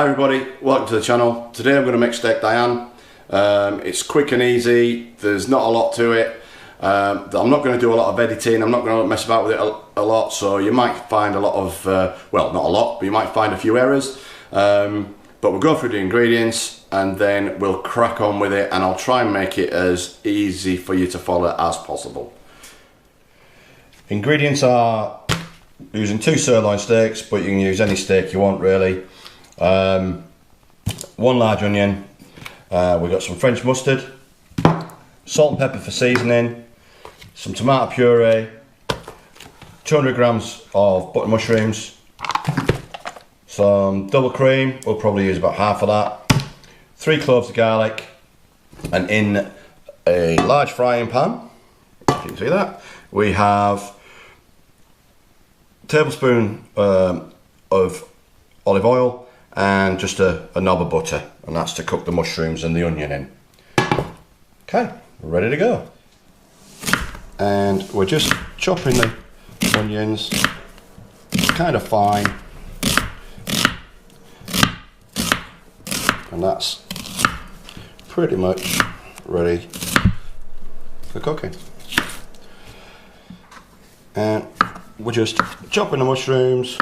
Hi everybody, welcome to the channel. Today I'm going to make Steak Diane. It's quick and easy, there's not a lot to it. I'm not going to do a lot of editing, I'm not going to mess about with it a lot, so you might find a lot of, well not a lot, but you might find a few errors. But we'll go through the ingredients and then we'll crack on with it, and I'll try and make it as easy for you to follow as possible. Ingredients are using 2 sirloin steaks, but you can use any steak you want really. 1 large onion, we've got some French mustard, salt and pepper for seasoning, some tomato puree, 200 grams of button mushrooms, some double cream, we'll probably use about half of that, 3 cloves of garlic, and in a large frying pan, if you can see that, we have a tablespoon of olive oil and just a knob of butter, and that's to cook the mushrooms and the onion in. Okay, we're ready to go. And we're just chopping the onions kind of fine, and that's pretty much ready for cooking. And we're just chopping the mushrooms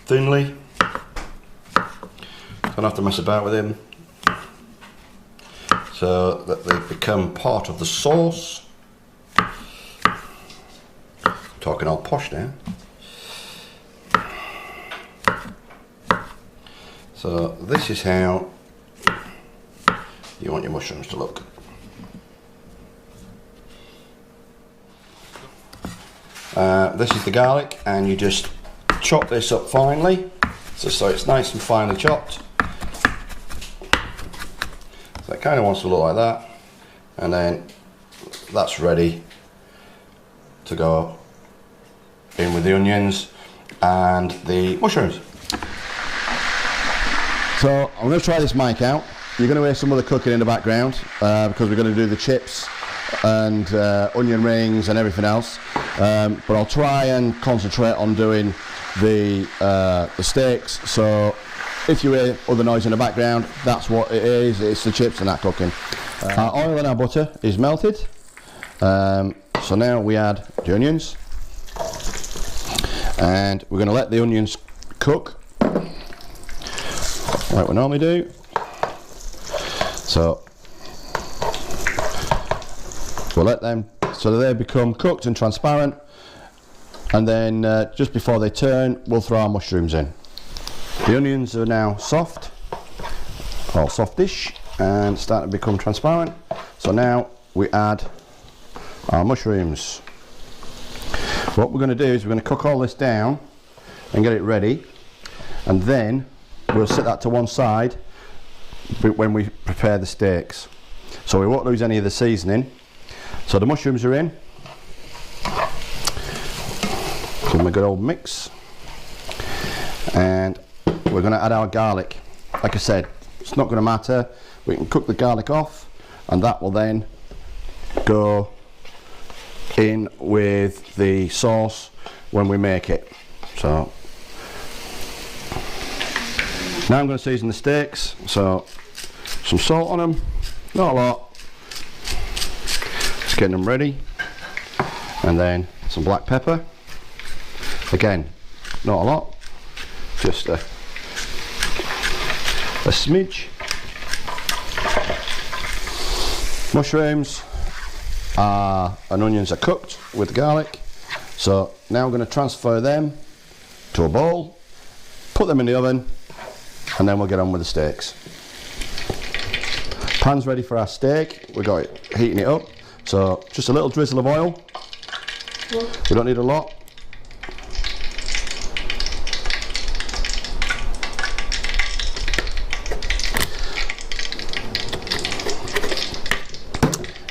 thinly. Don't have to mess about with them, so that they become part of the sauce. Talking all posh now. So this is how you want your mushrooms to look. This is the garlic, and you just chop this up finely, so it's nice and finely chopped. So it kind of wants to look like that, and then that's ready to go in with the onions and the mushrooms. So I'm going to try this mic out. You're going to hear some of the cooking in the background because we're going to do the chips and onion rings and everything else. But I'll try and concentrate on doing the steaks. So if you hear other noise in the background, that's what it is. It's the chips and that cooking. Our oil and our butter is melted. So now we add the onions, and we're going to let the onions cook like we normally do. So we'll let them so that they become cooked and transparent, and then just before they turn, we'll throw our mushrooms in. The onions are now soft, or softish, and starting to become transparent. So now we add our mushrooms. What we're going to do is we're going to cook all this down and get it ready, and then we'll set that to one side when we prepare the steaks. So we won't lose any of the seasoning. So the mushrooms are in. Give them a good old mix, and we're going to add our garlic. Like I said, it's not going to matter. We can cook the garlic off, and that will then go in with the sauce when we make it. So now I'm going to season the steaks. So some salt on them, not a lot, just getting them ready, and then some black pepper. Again, not a lot, just a smidge. Mushrooms and onions are cooked with the garlic, so now I'm going to transfer them to a bowl, put them in the oven, and then we'll get on with the steaks. Pan's ready for our steak. We've got it heating it up, so just a little drizzle of oil. We don't need a lot.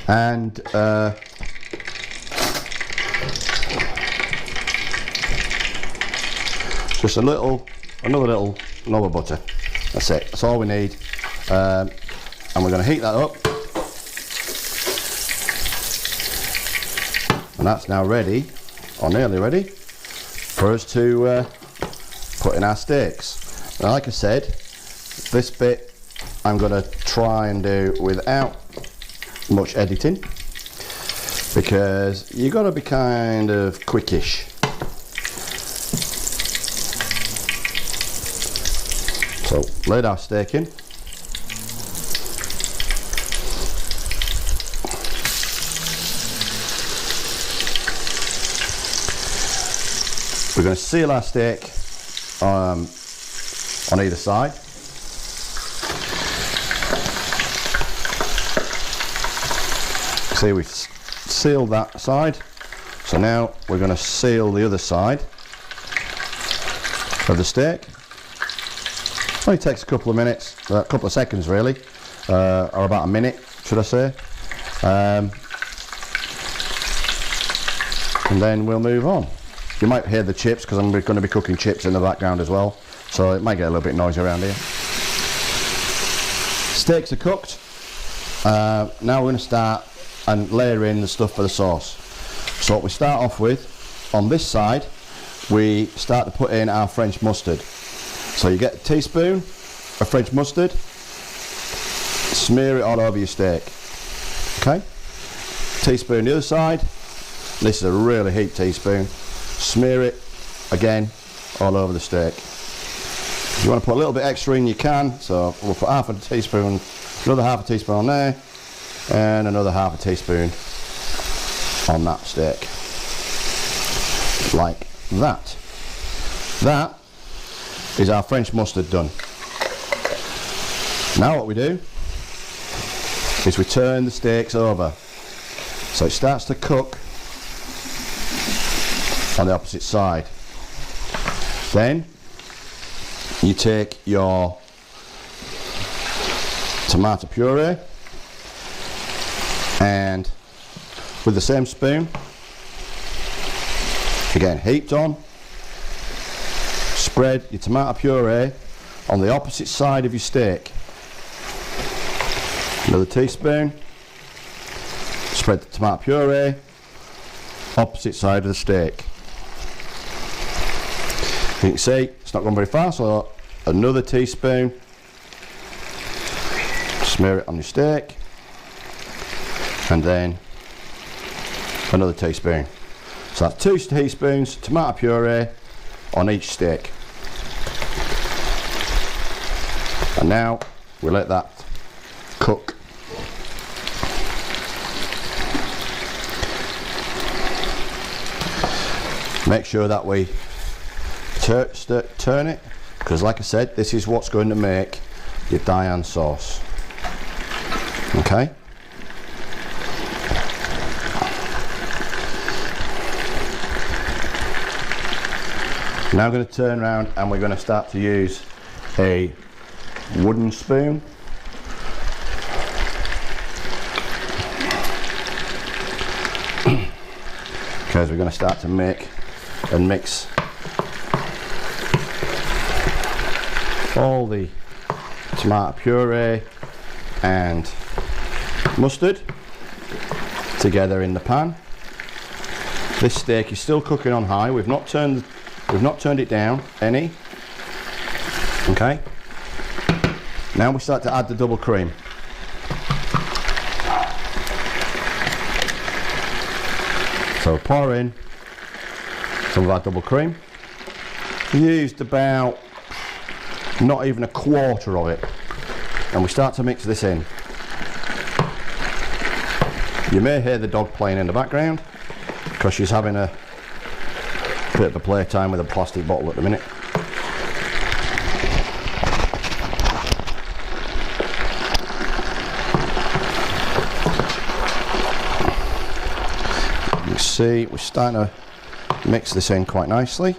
And just another little knob of butter. That's it. That's all we need. And we're going to heat that up. And that's now ready, or nearly ready, for us to put in our steaks. Now, like I said, This bit I'm going to try and do without much editing, because you've got to be kind of quickish. So laid our steak in. We're going to seal our steak on either side. See, we've sealed that side, so now we're going to seal the other side of the steak. Only takes a couple of minutes, a couple of seconds really, or about a minute should I say, and then we'll move on. You might hear the chips because I'm going to be cooking chips in the background as well, so it might get a little bit noisy around here. Steaks are cooked. Now we're going to start and layer in the stuff for the sauce. So what we start off with, on this side, we start to put in our French mustard. So you get a teaspoon of French mustard, smear it all over your steak. Okay? Teaspoon the other side. This is a really heat teaspoon. Smear it again all over the steak. If you want to put a little bit extra in, you can. So we'll put half a teaspoon, another half a teaspoon on there, and another half a teaspoon on that steak. Like that. That is our French mustard done. Now what we do is we turn the steaks over. So it starts to cook on the opposite side. Then you take your tomato puree and with the same spoon, again heaped on, spread your tomato puree on the opposite side of your steak. Another teaspoon, spread the tomato puree opposite side of the steak. You can see it's not going very far, so another teaspoon, smear it on your steak, and then another teaspoon. So that's 2 teaspoons tomato puree on each steak. And now we let that cook. Make sure that we turn it, because like I said, this is what's going to make your Diane sauce. Okay? Now I'm going to turn around and we're going to start to use a wooden spoon. Because we're going to start to make and mix all the tomato puree and mustard together in the pan. This steak is still cooking on high. We've not turned it down any. Okay. Now we start to add the double cream. So pour in some of our double cream. We used about not even a quarter of it, and we start to mix this in. You may hear the dog playing in the background because she's having a bit of a playtime with a plastic bottle at the minute. You see, we're starting to mix this in quite nicely.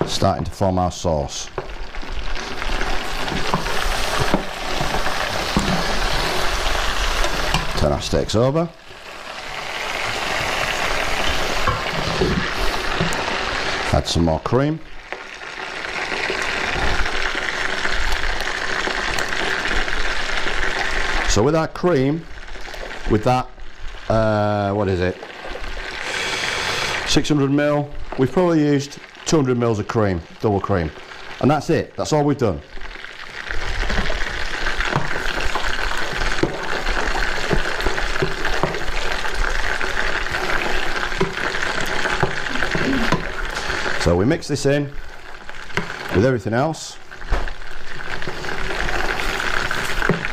Starting to form our sauce. Turn our steaks over. Add some more cream. So with our cream, with that, what is it? 600 ml. We've probably used 200 mils of cream, double cream, and that's it. That's all we've done. So we mix this in with everything else.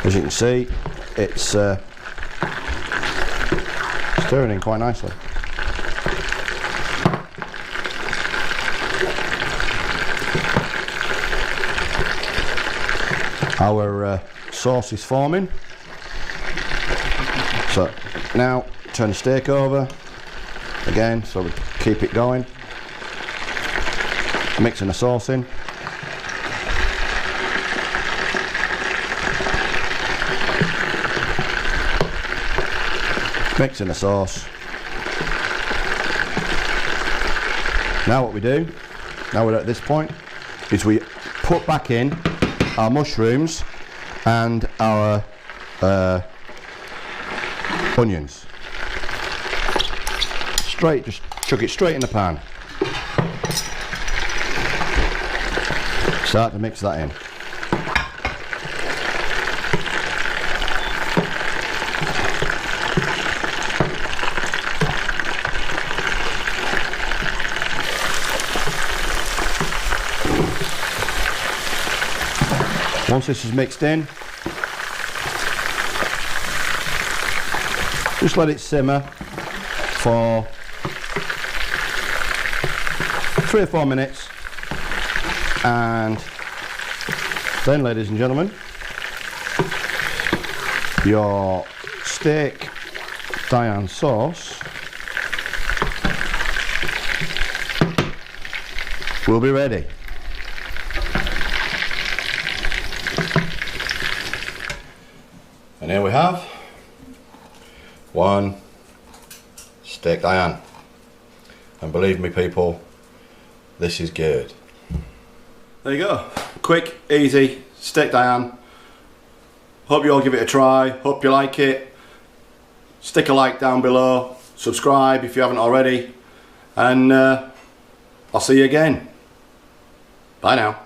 As you can see, it's stirring in quite nicely. Our sauce is forming. So now turn the steak over again, so we keep it going. Mixing the sauce in. Mixing the sauce. Now what we do, now we're at this point, is we put back in our mushrooms and our onions. Straight, just chuck it straight in the pan. Start to mix that in. Once this is mixed in, just let it simmer for 3 or 4 minutes. And then, ladies and gentlemen, your Steak Diane sauce will be ready. And here we have one Steak Diane. And believe me, people, this is good. There you go, quick, easy, Steak Diane. Hope you all give it a try, hope you like it. Stick a like down below, subscribe if you haven't already, and I'll see you again. Bye now.